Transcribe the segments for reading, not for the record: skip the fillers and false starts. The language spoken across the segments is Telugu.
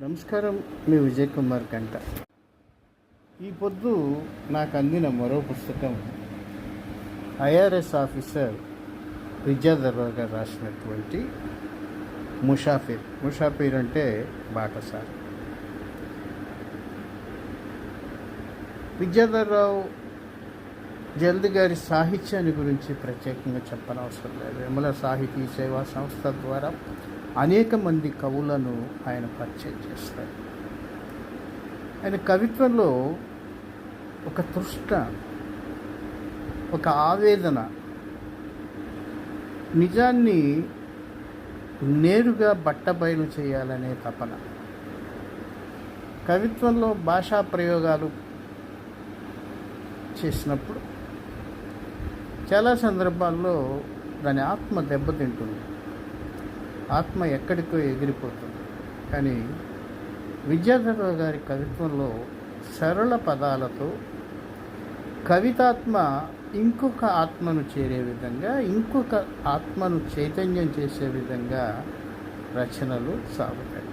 నమస్కారం, మీ విజయ్ కుమార్ కంట. ఈ పొద్దు నాకు అందిన మరో పుస్తకం ఐఆర్ఎస్ ఆఫీసర్ విద్యాధర్రావు గారు రాసినటువంటి ముషాఫిర్ అంటే బాటసారి. విద్యాధర్రావు జల్ది గారి సాహిత్యాన్ని గురించి ప్రత్యేకంగా చెప్పనవసరం లేదు. విమల సాహితీ సేవా సంస్థ ద్వారా అనేక మంది కవులను ఆయన పరిచయం చేస్తారు. ఆయన కవిత్వంలో ఒక తృష్ణ, ఒక ఆవేదన, నిజాన్ని నేరుగా బట్టబయలు చేయాలనే తపన, కవిత్వంలో భాషా ప్రయోగాలు చేసినప్పుడు చాలా సందర్భాల్లో దాని ఆత్మ దెబ్బతింటుంది, ఆత్మ ఎక్కడికో ఎగిరిపోతుంది. కానీ విద్యాధర్రావు గారి కవిత్వంలో సరళ పదాలతో కవితాత్మ ఇంకొక ఆత్మను చేరే విధంగా, ఇంకొక ఆత్మను చైతన్యం చేసే విధంగా రచనలు సాగుతాయి.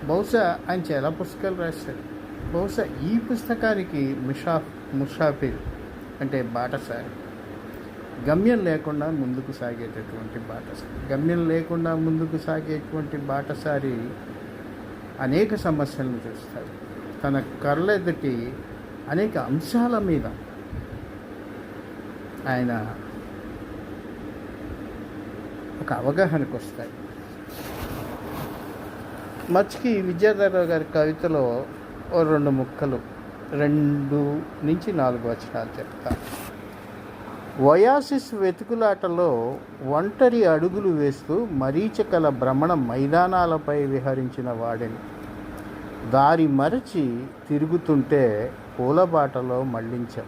బహుశా ఆయన చాలా పుస్తకాలు రాశారు. బహుశా ఈ పుస్తకానికి ముషాఫిర్ అంటే బాటసారి, గమ్యం లేకుండా ముందుకు సాగేటటువంటి బాటసారి. గమ్యం లేకుండా ముందుకు సాగేటువంటి బాటసారి అనేక సమస్యలను చూస్తాడు. తన కళ్ళెదుటి అనేక అంశాల మీద ఆయన ఒక అవగాహనకు వస్తాయి. మచ్కి విద్యాధర్రావు గారి కవితలో ఓ 2 ముక్కలు, 2 నుంచి 4 వచనాలు చెప్తాను. వయాసిస్ వెతుకులాటలో ఒంటరి అడుగులు వేస్తూ మరీచికల భ్రమణ మైదానాలపై విహరించిన వాడిని దారి మరచి తిరుగుతుంటే పూలబాటలో మళ్లించాం.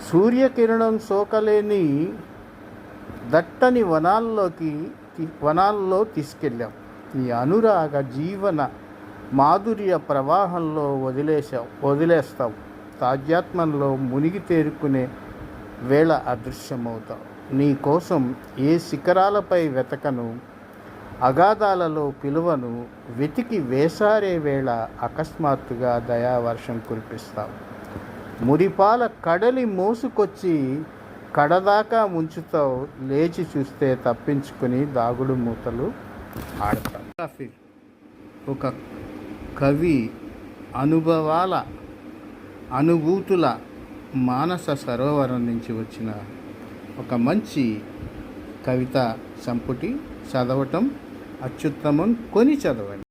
సూర్యకిరణం సోకలేని దట్టని వనాల్లో తీసుకెళ్ళాం. ఈ అనురాగ జీవన మాధుర్య ప్రవాహంలో వదిలేస్తాం. తాజ్యాత్మంలో మునిగి తేరుకునే వేళ అదృశ్యమవుతావు. నీ కోసం ఏ శిఖరాలపై వెతకను, అగాధాలలో పిలువను, వెతికి వేసారే వేళ అకస్మాత్తుగా దయావర్షం కురిపిస్తావు. మురిపాల కడలి మోసుకొచ్చి కడదాకా ముంచుతావు. లేచి చూస్తే తప్పించుకుని దాగుడు మూతలు ఆడతావు. ఒక కవి అనుభవాల, అనుభూతుల మానస సరోవరం నుంచి వచ్చిన ఒక మంచి కవిత సంపుటి చదవటం అత్యుత్తమం. కొని చదవండి.